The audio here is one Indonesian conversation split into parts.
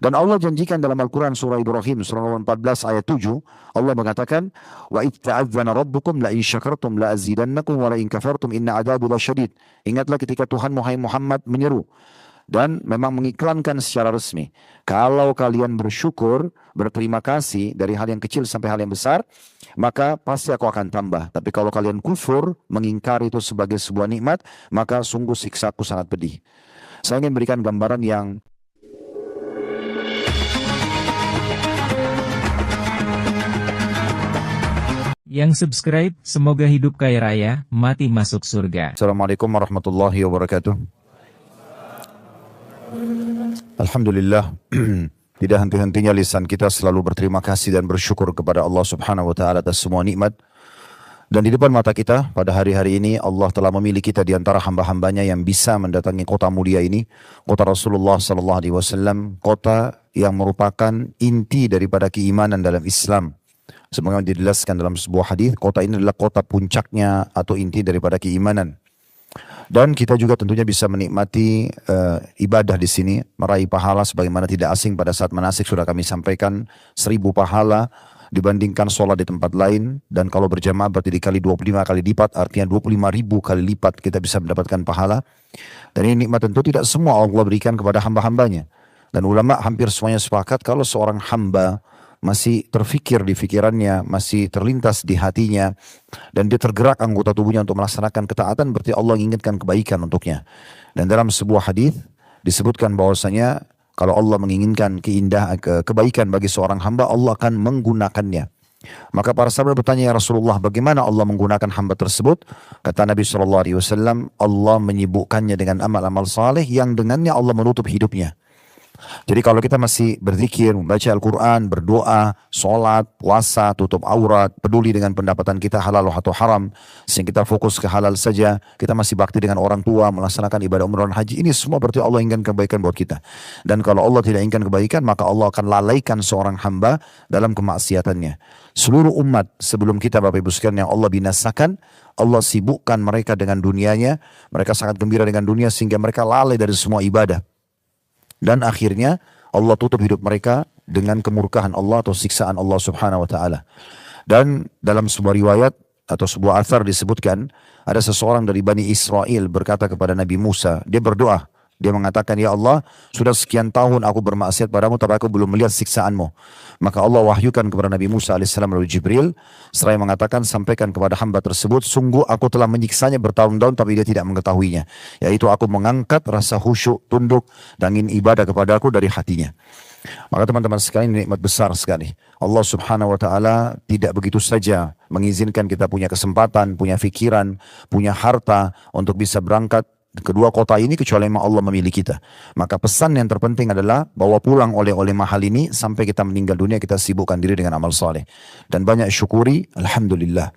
Dan Allah janjikan dalam Al-Quran surah Ibrahim surah nomor 14 ayat 7, Allah mengatakan, wa idh ta'adzana rabbukum la in syakartum la azidannakum wa la in kafartum inna adzabi lasyadid. Ingatlah ketika Tuhan Muhammad menyeru dan memang mengiklankan secara resmi, kalau kalian bersyukur, berterima kasih dari hal yang kecil sampai hal yang besar, maka pasti aku akan tambah. Tapi kalau kalian kufur, mengingkari itu sebagai sebuah nikmat, maka sungguh siksaku sangat pedih. Saya ingin berikan gambaran yang subscribe, semoga hidup kaya raya, mati masuk surga. Assalamualaikum warahmatullahi wabarakatuh. Alhamdulillah, tidak henti-hentinya lisan kita selalu berterima kasih dan bersyukur kepada Allah Subhanahu wa taala atas semua nikmat. Dan di depan mata kita pada hari-hari ini Allah telah memilih kita di antara hamba-hambanya yang bisa mendatangi kota mulia ini, kota Rasulullah sallallahu alaihi wasallam, kota yang merupakan inti daripada keimanan dalam Islam. Sebagaimana dijelaskan dalam sebuah hadis, kota ini adalah kota puncaknya atau inti daripada keimanan. Dan kita juga tentunya bisa menikmati ibadah di sini, meraih pahala sebagaimana tidak asing pada saat manasik sudah kami sampaikan 1000 pahala dibandingkan sholat di tempat lain. Dan kalau berjamaah berarti dikali 25 kali lipat, artinya 25.000 kali lipat kita bisa mendapatkan pahala. Dan ini nikmat tentu tidak semua Allah berikan kepada hamba-hambanya. Dan ulama hampir semuanya sepakat kalau seorang hamba masih terfikir di fikirannya, masih terlintas di hatinya, dan dia tergerak anggota tubuhnya untuk melaksanakan ketaatan, berarti Allah menginginkan kebaikan untuknya. Dan dalam sebuah hadis disebutkan bahwasanya kalau Allah menginginkan kebaikan bagi seorang hamba, Allah akan menggunakannya. Maka para sahabat bertanya, ya Rasulullah, bagaimana Allah menggunakan hamba tersebut? Kata Nabi SAW, Allah menyibukkannya dengan amal-amal saleh yang dengannya Allah menutup hidupnya. Jadi kalau kita masih berzikir, membaca Al-Quran, berdoa, sholat, puasa, tutup aurat, peduli dengan pendapatan kita halal atau haram, sehingga kita fokus ke halal saja, kita masih bakti dengan orang tua, melaksanakan ibadah umrah dan haji, ini semua berarti Allah inginkan kebaikan buat kita. Dan kalau Allah tidak inginkan kebaikan, maka Allah akan lalaikan seorang hamba dalam kemaksiatannya. Seluruh umat sebelum kita Bapak Ibu sekalian yang Allah binasakan, Allah sibukkan mereka dengan dunianya, mereka sangat gembira dengan dunia sehingga mereka lalai dari semua ibadah. Dan akhirnya Allah tutup hidup mereka dengan kemurkaan Allah atau siksaan Allah Subhanahu wa taala. Dan dalam sebuah riwayat atau sebuah athar disebutkan ada seseorang dari Bani Israel berkata kepada Nabi Musa, dia berdoa, dia mengatakan, ya Allah, sudah sekian tahun aku bermaksiat padamu tapi aku belum melihat siksaanmu. Maka Allah wahyukan kepada Nabi Musa alaihissalam melalui Jibril, seraya mengatakan, sampaikan kepada hamba tersebut, sungguh aku telah menyiksanya bertahun-tahun tapi dia tidak mengetahuinya. Yaitu aku mengangkat rasa khusyuk, tunduk, dan ingin ibadah kepada aku dari hatinya. Maka teman-teman sekalian, nikmat besar sekali. Allah Subhanahu wa taala tidak begitu saja mengizinkan kita punya kesempatan, punya pikiran, punya harta untuk bisa berangkat kedua kota ini kecuali memang Allah memilih kita. Maka pesan yang terpenting adalah bawa pulang oleh-oleh mahal ini sampai kita meninggal dunia kita sibukkan diri dengan amal saleh. Dan banyak syukuri, alhamdulillah.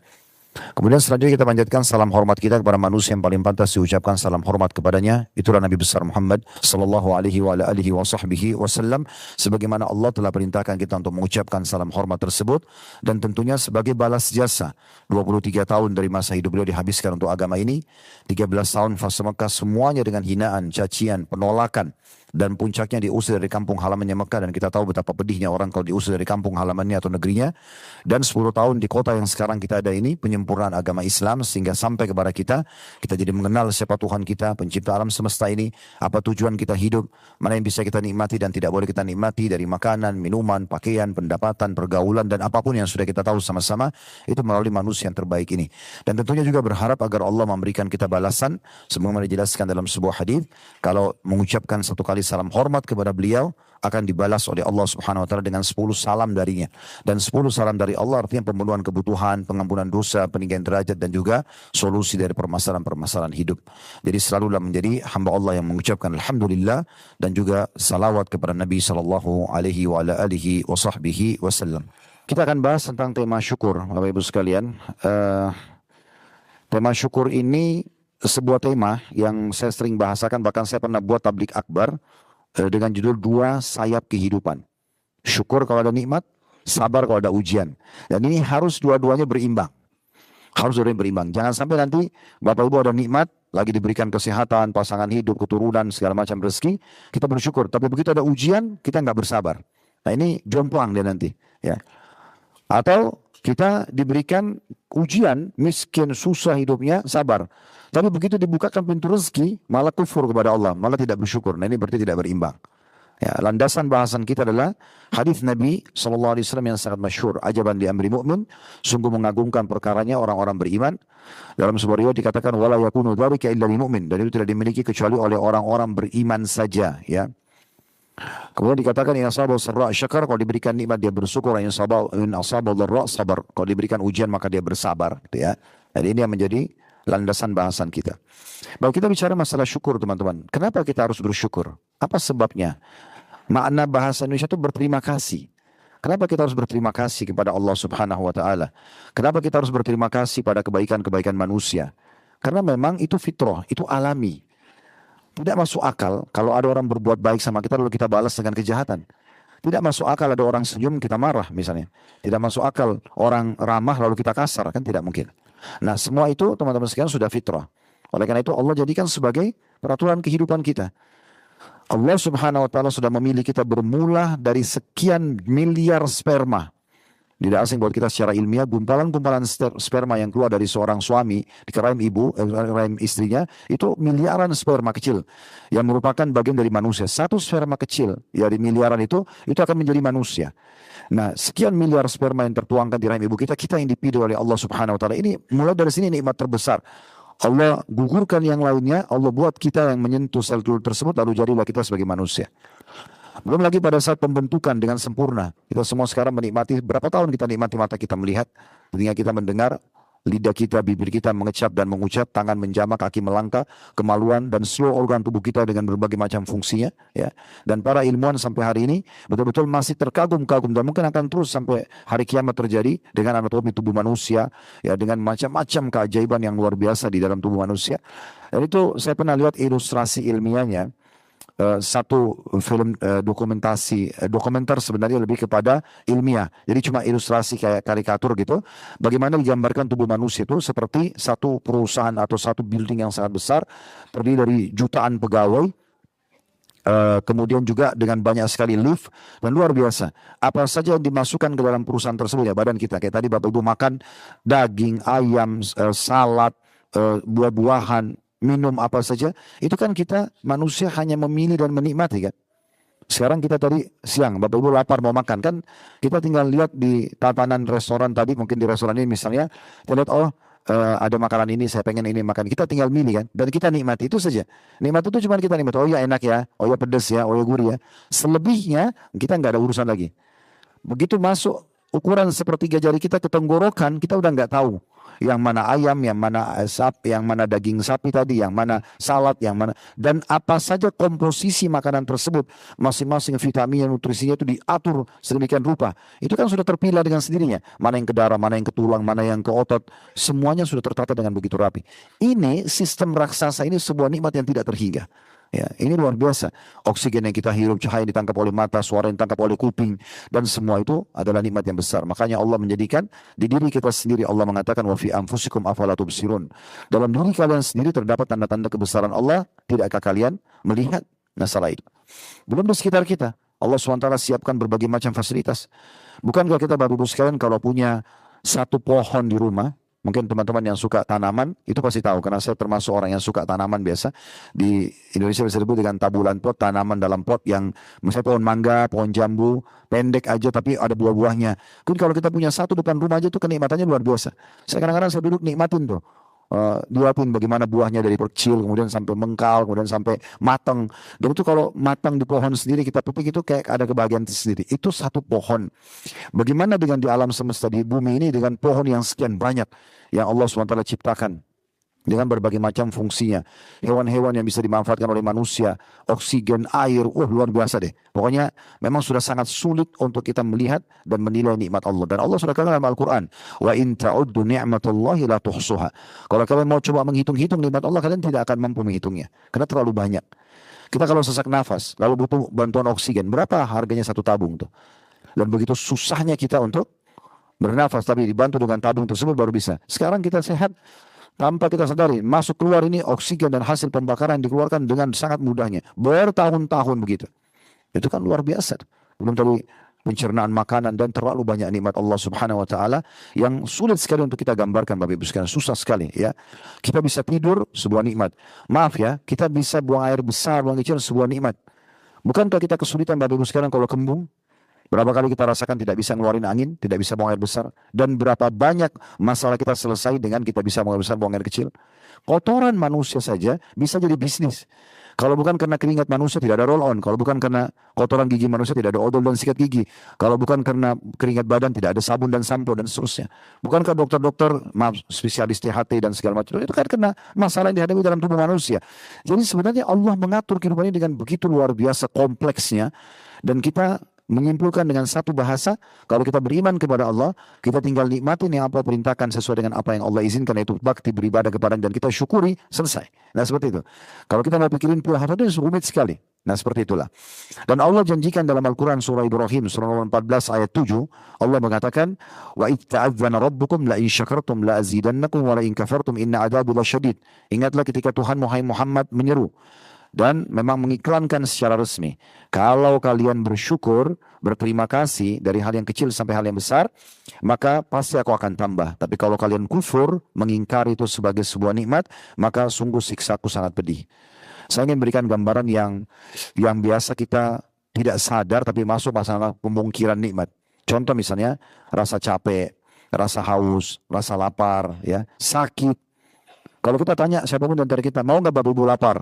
Kemudian selanjutnya kita panjatkan salam hormat kita kepada manusia yang paling pantas diucapkan salam hormat kepadanya. Itulah Nabi besar Muhammad sallallahu alaihi wa alihi wasallam. Sebagaimana Allah telah perintahkan kita untuk mengucapkan salam hormat tersebut. Dan tentunya sebagai balas jasa. 23 tahun dari masa hidup beliau dihabiskan untuk agama ini. 13 tahun fase Mekah semuanya dengan hinaan, cacian, penolakan. Dan puncaknya diusir dari kampung halamannya Mekah. Dan kita tahu betapa pedihnya orang kalau diusir dari kampung halamannya atau negerinya. Dan 10 tahun di kota yang sekarang kita ada ini, penyempurnaan agama Islam sehingga sampai kepada kita jadi mengenal siapa Tuhan kita, pencipta alam semesta ini, apa tujuan kita hidup, mana yang bisa kita nikmati dan tidak boleh kita nikmati dari makanan, minuman, pakaian, pendapatan, pergaulan, dan apapun yang sudah kita tahu sama-sama, itu melalui manusia yang terbaik ini. Dan tentunya juga berharap agar Allah memberikan kita balasan, sebagaimana dijelaskan dalam sebuah hadis, kalau mengucapkan satu kali salam hormat kepada beliau, akan dibalas oleh Allah Subhanahu wa taala dengan 10 salam darinya. Dan 10 salam dari Allah artinya pemenuhan kebutuhan, pengampunan dosa, peninggian derajat, dan juga solusi dari permasalahan-permasalahan hidup. Jadi selalulah menjadi hamba Allah yang mengucapkan alhamdulillah dan juga salawat kepada Nabi sallallahu alaihi wa ala alihi wa sahbihi wasallam. Kita akan bahas tentang tema syukur, Bapak Ibu sekalian. Tema syukur ini sebuah tema yang saya sering bahasakan, bahkan saya pernah buat tablik akbar dengan judul 2 sayap kehidupan. Syukur kalau ada nikmat, sabar kalau ada ujian. Dan ini harus dua-duanya berimbang. Harus dua-duanya berimbang. Jangan sampai nanti Bapak Ibu ada nikmat, lagi diberikan kesehatan, pasangan hidup, keturunan, segala macam rezeki, kita bersyukur. Tapi begitu ada ujian, kita nggak bersabar. Nah ini jomplang dia nanti. Ya. Atau kita diberikan ujian, miskin, susah hidupnya, sabar. Tapi begitu dibukakan pintu rezeki, malah kufur kepada Allah, malah tidak bersyukur. Nah ini berarti tidak berimbang. Ya, landasan bahasan kita adalah hadis Nabi SAW yang sangat masyhur. Ajaban di amri mu'min, sungguh mengagungkan perkaranya orang-orang beriman. Dalam sebuah riwayat dikatakan wala yakunu dzalika illa lil mu'min, dan itu tidak dimiliki kecuali oleh orang-orang beriman saja. Ya. Kemudian dikatakan in asabal sarra syakar, kalau diberikan nikmat dia bersyukur, in asabal dharra sabar, kalau diberikan ujian maka dia bersabar, gitu ya. Jadi ini yang menjadi landasan bahasan kita. Bahwa kita bicara masalah syukur teman-teman. Kenapa kita harus bersyukur? Apa sebabnya? Makna bahasa Indonesia itu berterima kasih. Kenapa kita harus berterima kasih kepada Allah Subhanahu wa taala? Kenapa kita harus berterima kasih pada kebaikan-kebaikan manusia? Karena memang itu fitrah, itu alami. Tidak masuk akal kalau ada orang berbuat baik sama kita lalu kita balas dengan kejahatan. Tidak masuk akal ada orang senyum kita marah misalnya. Tidak masuk akal orang ramah lalu kita kasar, kan tidak mungkin. Nah semua itu teman-teman sekalian sudah fitrah. Oleh karena itu Allah jadikan sebagai peraturan kehidupan kita. Allah Subhanahu wa taala sudah memilih kita bermula dari sekian miliar sperma. Tidak asing buat kita secara ilmiah, gumpalan-gumpalan sperma yang keluar dari seorang suami di rahim rahim istrinya, itu miliaran sperma kecil yang merupakan bagian dari manusia. Satu sperma kecil dari miliaran itu akan menjadi manusia. Nah, sekian miliar sperma yang tertuangkan di rahim ibu kita yang dipilih oleh Allah Subhanahu wa taala. Ini mulai dari sini nikmat terbesar. Allah gugurkan yang lainnya, Allah buat kita yang menyentuh sel telur tersebut, lalu jadilah kita sebagai manusia. Belum lagi pada saat pembentukan dengan sempurna. Kita semua sekarang menikmati, berapa tahun kita nikmati mata kita melihat, telinga kita mendengar, lidah kita, bibir kita mengecap dan mengucap, tangan menjama, kaki melangkah, kemaluan dan seluruh organ tubuh kita dengan berbagai macam fungsinya. Ya. Dan para ilmuwan sampai hari ini betul-betul masih terkagum-kagum dan mungkin akan terus sampai hari kiamat terjadi dengan anatomi tubuh manusia, ya, dengan macam-macam keajaiban yang luar biasa di dalam tubuh manusia. Dan itu saya pernah lihat ilustrasi ilmiahnya. Satu film dokumenter sebenarnya lebih kepada ilmiah. Jadi cuma ilustrasi kayak karikatur gitu. Bagaimana digambarkan tubuh manusia itu seperti satu perusahaan atau satu building yang sangat besar, terdiri dari jutaan pegawai. Kemudian juga dengan banyak sekali lift dan luar biasa. Apa saja yang dimasukkan ke dalam perusahaan tersebut ya badan kita. Kayak tadi Bapak Ibu makan daging, ayam, salad, buah-buahan, minum apa saja, itu kan kita manusia hanya memilih dan menikmati kan. Sekarang kita tadi siang, Bapak Ibu lapar mau makan kan, kita tinggal lihat di tatanan restoran tadi, mungkin di restoran ini misalnya, kita lihat ada makanan ini, saya pengen ini makan, kita tinggal milih kan, dan kita nikmati itu saja. Nikmat itu cuma kita nikmati, oh ya enak ya, oh ya pedas ya, oh ya gurih ya. Selebihnya kita nggak ada urusan lagi. Begitu masuk ukuran sepertiga jari kita ke tenggorokan, kita udah nggak tahu yang mana ayam, yang mana sapi, yang mana daging sapi tadi, yang mana salad, yang mana, dan apa saja komposisi makanan tersebut, masing-masing vitamin, nutrisinya itu diatur sedemikian rupa. Itu kan sudah terpilah dengan sendirinya. Mana yang ke darah, mana yang ke tulang, mana yang ke otot, semuanya sudah tertata dengan begitu rapi. Ini sistem raksasa ini sebuah nikmat yang tidak terhingga. Ya, ini luar biasa. Oksigen yang kita hirup, cahaya yang ditangkap oleh mata, suara yang ditangkap oleh kuping, dan semua itu adalah nikmat yang besar. Makanya Allah menjadikan di diri kita sendiri, Allah mengatakan wa fi anfusikum afala tubsirun. Dalam diri kalian sendiri terdapat tanda-tanda kebesaran Allah, tidakkah kalian melihat? Masalah itu. Belum di sekitar kita, Allah SWT siapkan berbagai macam fasilitas. Bukankah kita Bapak Ibu sekalian kalau punya satu pohon di rumah, mungkin teman-teman yang suka tanaman itu pasti tahu, karena saya termasuk orang yang suka tanaman biasa. Di Indonesia bisa disebut dengan tabulan pot, tanaman dalam pot yang misalnya pohon mangga, pohon jambu, pendek aja tapi ada buah-buahnya. Mungkin kalau kita punya satu depan rumah aja tuh kenikmatannya luar biasa. Saya kadang-kadang saya duduk nikmatin tuh. Diapin bagaimana buahnya dari kecil kemudian sampai mengkal kemudian sampai matang, dan itu kalau matang di pohon sendiri kita petik itu kayak ada kebahagiaan sendiri. Itu satu pohon. Bagaimana dengan di alam semesta di bumi ini dengan pohon yang sekian banyak yang Allah SWT ciptakan dengan berbagai macam fungsinya, hewan-hewan yang bisa dimanfaatkan oleh manusia, oksigen, air, luar biasa deh. Pokoknya memang sudah sangat sulit untuk kita melihat dan menilai nikmat Allah. Dan Allah sudah katakan dalam Al-Quran, wa in ta'uddu ni'matallahi la tuhsuha. Kalau kalian mau coba menghitung-hitung nikmat Allah, kalian tidak akan mampu menghitungnya, karena terlalu banyak. Kita kalau sesak nafas, lalu butuh bantuan oksigen, berapa harganya satu tabung tuh? Dan begitu susahnya kita untuk bernafas, tapi dibantu dengan tabung tersebut baru bisa. Sekarang kita sehat, Tanpa kita sadari, masuk keluar ini oksigen dan hasil pembakaran dikeluarkan dengan sangat mudahnya. Bertahun-tahun begitu. Itu kan luar biasa. Belum tadi pencernaan makanan dan terlalu banyak nikmat Allah Subhanahu wa taala yang sulit sekali untuk kita gambarkan Bapak Ibu sekalian, susah sekali ya. Kita bisa tidur sebuah nikmat. Maaf ya, kita bisa buang air besar, buang kecil sebuah nikmat. Bukankah kita kesulitan Bapak Ibu sekalian kalau kembung? Berapa kali kita rasakan tidak bisa ngeluarin angin, tidak bisa buang air besar. Dan berapa banyak masalah kita selesai dengan kita bisa buang air besar, buang air kecil. Kotoran manusia saja bisa jadi bisnis. Kalau bukan karena keringat manusia tidak ada roll on. Kalau bukan karena kotoran gigi manusia tidak ada odol dan sikat gigi. Kalau bukan karena keringat badan tidak ada sabun dan sampo dan seterusnya. Bukankah dokter-dokter, maaf, spesialis THT dan segala macam itu kan karena masalah yang dihadapi dalam tubuh manusia. Jadi sebenarnya Allah mengatur kehidupan ini dengan begitu luar biasa kompleksnya. Dan kita menyimpulkan dengan satu bahasa, kalau kita beriman kepada Allah, kita tinggal nikmatin yang apa perintahkan sesuai dengan apa yang Allah izinkan, yaitu bakti beribadah kepada dan kita syukuri, selesai. Nah seperti itu. Kalau kita mau pikirin pula harus itu rumit sekali. Nah seperti itulah. Dan Allah janjikan dalam Al-Quran surah Ibrahim surah nomor 14 ayat 7, Allah mengatakan, wa idh ta'adzana rabbukum la in syakartum la azidannakum wa la in kafartum inna adabi lasyadid. Ingatlah ketika Tuhan Muhammad menyeru dan memang mengiklankan secara resmi, kalau kalian bersyukur, berterima kasih dari hal yang kecil sampai hal yang besar, maka pasti aku akan tambah. Tapi kalau kalian kufur, mengingkari itu sebagai sebuah nikmat, maka sungguh siksaku sangat pedih. Saya ingin berikan gambaran yang biasa kita tidak sadar tapi masuk masalah pemungkiran nikmat. Contoh misalnya rasa capek, rasa haus, rasa lapar, ya, sakit. Kalau kita tanya siapapun di antara kita, mau nggak Bapak Ibu lapar?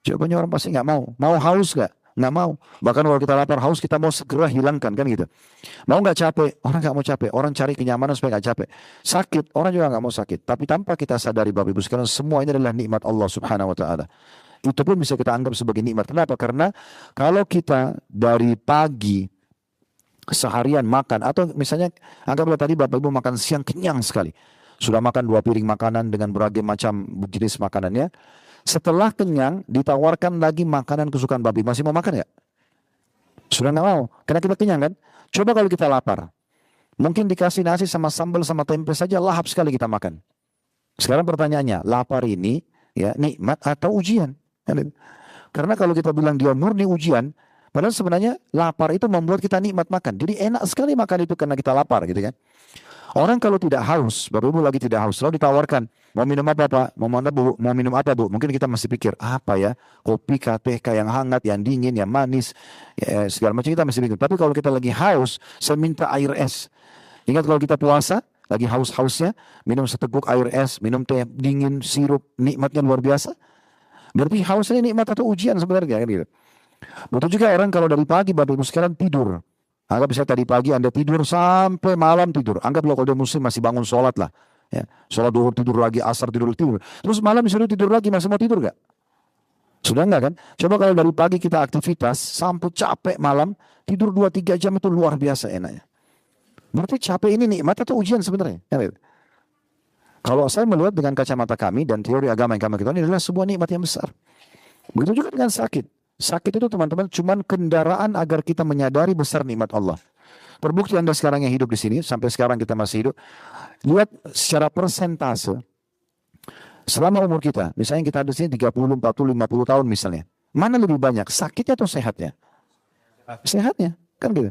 Jawabannya orang pasti nggak mau. Mau haus nggak? Nggak mau. Bahkan kalau kita lapar haus kita mau segera hilangkan kan gitu. Mau nggak capek? Orang nggak mau capek. Orang cari kenyamanan supaya nggak capek. Sakit, orang juga nggak mau sakit. Tapi tanpa kita sadari Bapak Ibu sekalian, semua ini adalah nikmat Allah Subhanahu Wa Taala. Itu pun bisa kita anggap sebagai nikmat. Kenapa? Karena kalau kita dari pagi seharian makan, atau misalnya anggaplah tadi Bapak Ibu makan siang kenyang sekali, sudah makan 2 piring makanan dengan berbagai macam jenis makanannya. Setelah kenyang, ditawarkan lagi makanan kesukaan Babi. Masih mau makan nggak? Sudah nggak mau, karena kita kenyang kan? Coba kalau kita lapar, mungkin dikasih nasi sama sambal sama tempe saja lahap sekali kita makan. Sekarang pertanyaannya, lapar ini ya nikmat atau ujian? Karena kalau kita bilang dia murni ujian, padahal sebenarnya lapar itu membuat kita nikmat makan. Jadi enak sekali makan itu karena kita lapar gitu kan? Orang kalau tidak haus, Bapak Ibu lagi tidak haus, lalu ditawarkan, mau minum apa Pak? Mau minum apa Bu? Mungkin kita masih pikir, apa ya? Kopi, teh, yang hangat, yang dingin, yang manis, ya, segala macam kita masih pikir. Tapi kalau kita lagi haus, saya minta air es. Ingat kalau kita puasa, lagi haus-hausnya, minum seteguk air es, minum teh dingin, sirup, nikmatnya luar biasa. Berarti haus ini nikmat atau ujian sebenarnya. Gitu. Betul juga orang kalau dari pagi Bapak Ibu sekarang tidur. Anggap bisa tadi pagi Anda tidur sampai malam tidur. Anggap kalau dia muslim masih bangun sholat lah. Ya. Sholat duhur tidur lagi, asar tidur. Terus malam disuruh tidur lagi, masih mau tidur gak? Sudah enggak kan? Coba kalau dari pagi kita aktivitas, sampai capek malam, tidur 2-3 jam itu luar biasa enaknya. Berarti capek ini nikmat atau ujian sebenarnya? Ya, kalau saya melihat dengan kacamata kami dan teori agama yang kami ketahui, ini adalah sebuah nikmat yang besar. Begitu juga dengan sakit. Sakit itu teman-teman cuman kendaraan agar kita menyadari besar nikmat Allah. Terbukti Anda sekarang yang hidup di sini, sampai sekarang kita masih hidup. Lihat secara persentase, selama umur kita, misalnya kita ada di sini 30, 40, 50 tahun misalnya. Mana lebih banyak, sakitnya atau sehatnya? Sehatnya, kan gitu.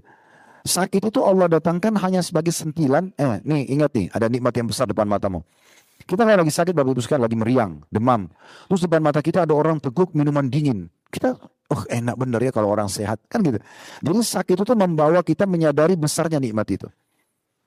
Sakit itu Allah datangkan hanya sebagai sentilan. Nih ingat nih, ada nikmat yang besar depan matamu. Kita lagi sakit, Bapak Ibu sekalian, lagi meriang, demam. Terus depan mata kita ada orang teguk minuman dingin. Kita, enak bener ya kalau orang sehat, kan gitu. Jadi sakit itu tuh membawa kita menyadari besarnya nikmat itu.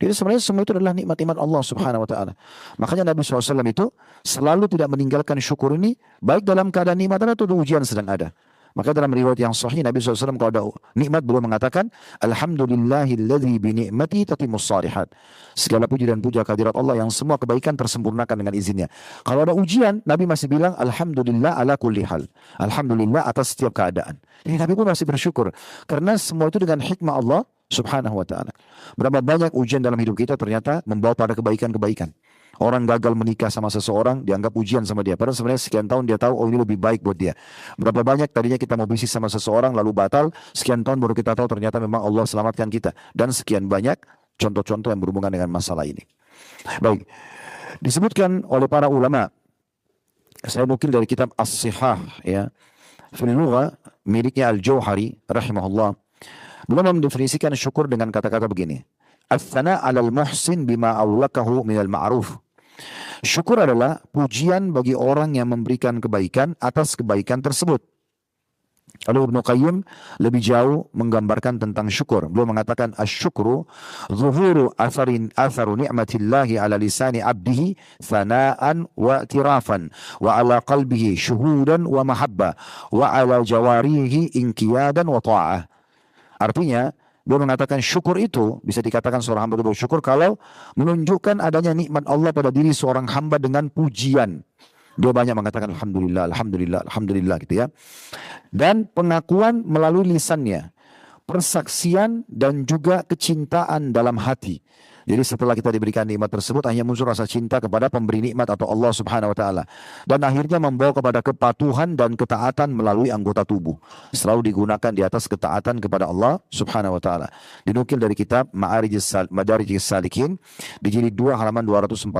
Jadi sebenarnya semua itu adalah nikmat-nikmat Allah Subhanahu Wa Taala. Makanya Nabi SAW itu selalu tidak meninggalkan syukur ini, baik dalam keadaan nikmat atau ujian sedang ada. Maka dalam riwayat yang sahih Nabi SAW kalau ada nikmat beliau mengatakan, Alhamdulillahilladzi binikmati tatimmus shalihat. Segala puji dan puja kehadirat Allah yang semua kebaikan tersempurnakan dengan izinnya. Kalau ada ujian, Nabi masih bilang Alhamdulillah ala kulli hal. Alhamdulillah atas setiap keadaan. Jadi Nabi pun masih bersyukur. Karena semua itu dengan hikmah Allah Subhanahu Wa Ta'ala. Berapa banyak ujian dalam hidup kita ternyata membawa pada kebaikan-kebaikan. Orang gagal menikah sama seseorang dianggap ujian sama dia. Padahal sebenarnya sekian tahun dia tahu ini lebih baik buat dia. Berapa banyak tadinya kita mau bisnis sama seseorang lalu batal. Sekian tahun baru kita tahu ternyata memang Allah selamatkan kita. Dan sekian banyak contoh-contoh yang berhubungan dengan masalah ini. Baik. Disebutkan oleh para ulama, saya nukil dari kitab As-Sihah ya, fil lugha miliknya Al-Jauhari rahimahullah. Beliau mendefinisikan syukur dengan kata-kata begini. Ats-tsana 'alal muhsin bima awlakahu minal ma'ruf. Syukur adalah pujian bagi orang yang memberikan kebaikan atas kebaikan tersebut. Lalu Ibnu Qayyim lebih jauh menggambarkan tentang syukur. Beliau mengatakan asyukru zuhuru atharu ni'matillahi ala lisani abdihi thana'an wa tirafan wa ala qalbihi syuhudan wa mahabba wa ala jawarihi inqiyadan wa ta'ah. Artinya beliau mengatakan syukur itu bisa dikatakan seorang hamba itu bersyukur kalau menunjukkan adanya nikmat Allah pada diri seorang hamba dengan pujian. Dia banyak mengatakan alhamdulillah, alhamdulillah, alhamdulillah gitu ya. Dan pengakuan melalui lisannya, persaksian dan juga kecintaan dalam hati. Jadi setelah kita diberikan nikmat tersebut hanya muncul rasa cinta kepada pemberi nikmat atau Allah Subhanahu wa taala. Dan akhirnya membawa kepada kepatuhan dan ketaatan melalui anggota tubuh. Selalu digunakan di atas ketaatan kepada Allah Subhanahu wa taala. Dinukil dari kitab Madarijis Salikin di jilid 2 halaman 244.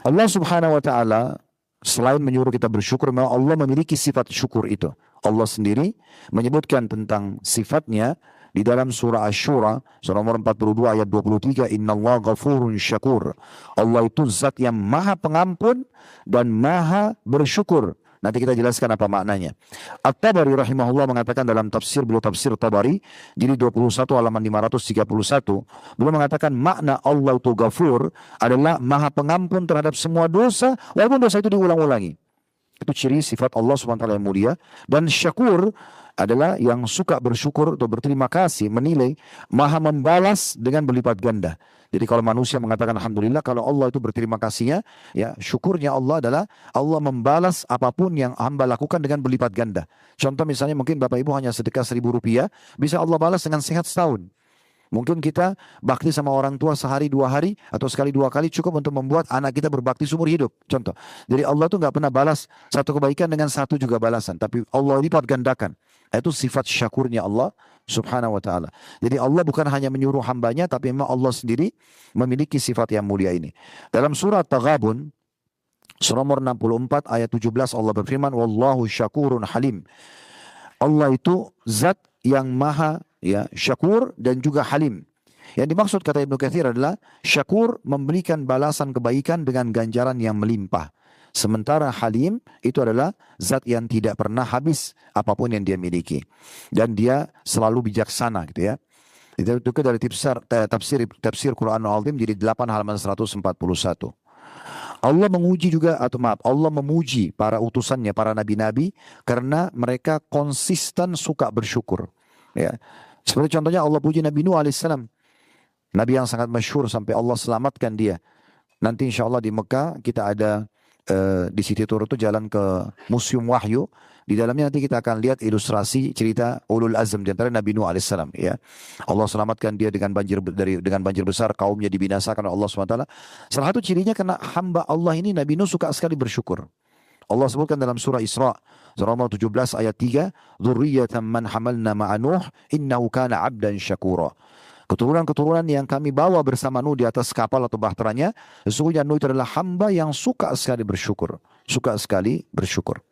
Allah Subhanahu wa taala selain menyuruh kita bersyukur, memang Allah memiliki sifat syukur itu. Allah sendiri menyebutkan tentang sifatnya di dalam surah Asy-Syura, surah nomor 42 ayat 23, innallaha ghafurun syakur. Allah itu zat yang maha pengampun dan maha bersyukur. Nanti kita jelaskan apa maknanya. At-Tabari rahimahullah mengatakan dalam tafsir, beliau tafsir Tabari, jadi 21 halaman 531, beliau mengatakan makna Allah itu ghafur adalah maha pengampun terhadap semua dosa, walaupun dosa itu diulang-ulangi. Itu ciri sifat Allah SWT yang mulia. Dan syakur adalah yang suka bersyukur atau berterima kasih, menilai, maha membalas dengan berlipat ganda. Jadi kalau manusia mengatakan alhamdulillah, kalau Allah itu berterima kasihnya, ya syukurnya Allah adalah Allah membalas apapun yang hamba lakukan dengan berlipat ganda. Contoh misalnya mungkin Bapak Ibu hanya sedekah Rp1.000, bisa Allah balas dengan sehat setahun. Mungkin kita bakti sama orang tua sehari 2 hari atau sekali 2 kali cukup untuk membuat anak kita berbakti seumur hidup. Contoh. Jadi Allah tuh nggak pernah balas satu kebaikan dengan satu juga balasan, tapi Allah lipat gandakan. Itu sifat syakurnya Allah Subhanahu wa taala. Jadi Allah bukan hanya menyuruh hambanya, tapi memang Allah sendiri memiliki sifat yang mulia ini. Dalam surah Taghabun surah nomor 64 ayat 17 Allah berfirman, wallahu syakurun halim. Allah itu zat yang maha syakur dan juga halim. Yang dimaksud kata Ibnu Katsir adalah syakur memberikan balasan kebaikan dengan ganjaran yang melimpah. Sementara halim itu adalah zat yang tidak pernah habis apapun yang dia miliki. Dan dia selalu bijaksana gitu ya. Itu dari tafsir Quran Al-Azim jadi 8 halaman 141. Allah menguji juga Allah memuji para utusannya, para nabi-nabi karena mereka konsisten suka bersyukur. Ya. Seperti contohnya Allah puji Nabi Nuh alaihissalam. Nabi yang sangat masyhur sampai Allah selamatkan dia. Nanti insya Allah di Mekah kita ada di Siti Tur itu jalan ke Museum Wahyu. Di dalamnya nanti kita akan lihat ilustrasi cerita Ulul Azm di antara Nabi Nuh alaihissalam. Ya. Allah selamatkan dia dengan banjir besar, kaumnya dibinasakan oleh Allah SWT. Salah satu cirinya karena hamba Allah ini Nabi Nuh suka sekali bersyukur. Allah sebutkan dalam surah Isra, surah nomor 17 ayat 3, dzurriyyatan man hamalna ma'a Nuh innahu kana 'abdan syakura. Keturunan-keturunan yang kami bawa bersama Nuh di atas kapal atau bahteranya, sesungguhnya Nuh itu adalah hamba yang suka sekali bersyukur. Suka sekali bersyukur.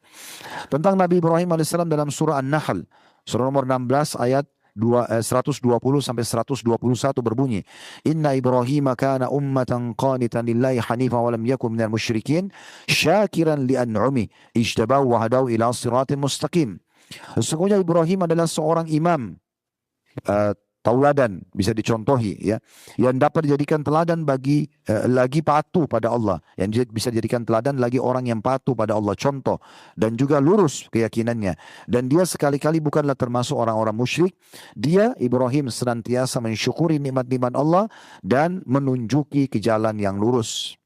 Tentang Nabi Ibrahim alaihissalam dalam surah An-Nahl, surah nomor 16 ayat 120 sampai 121 berbunyi, Inna Ibrahim kana ummatan qanitan lillahi hanifa wa lam yakun minal musyrikin syakiran li an'umi ijtabahu wa hadahu ila siratin mustaqim. Sesungguhnya Ibrahim adalah seorang imam, tauladan, bisa dicontohi ya, yang dapat dijadikan teladan bagi lagi patuh pada Allah, yang bisa dijadikan teladan lagi orang yang patuh pada Allah, contoh dan juga lurus keyakinannya, dan dia sekali-kali bukanlah termasuk orang-orang musyrik. Dia Ibrahim senantiasa mensyukuri nikmat-nikmat Allah dan menunjuki ke jalan yang lurus.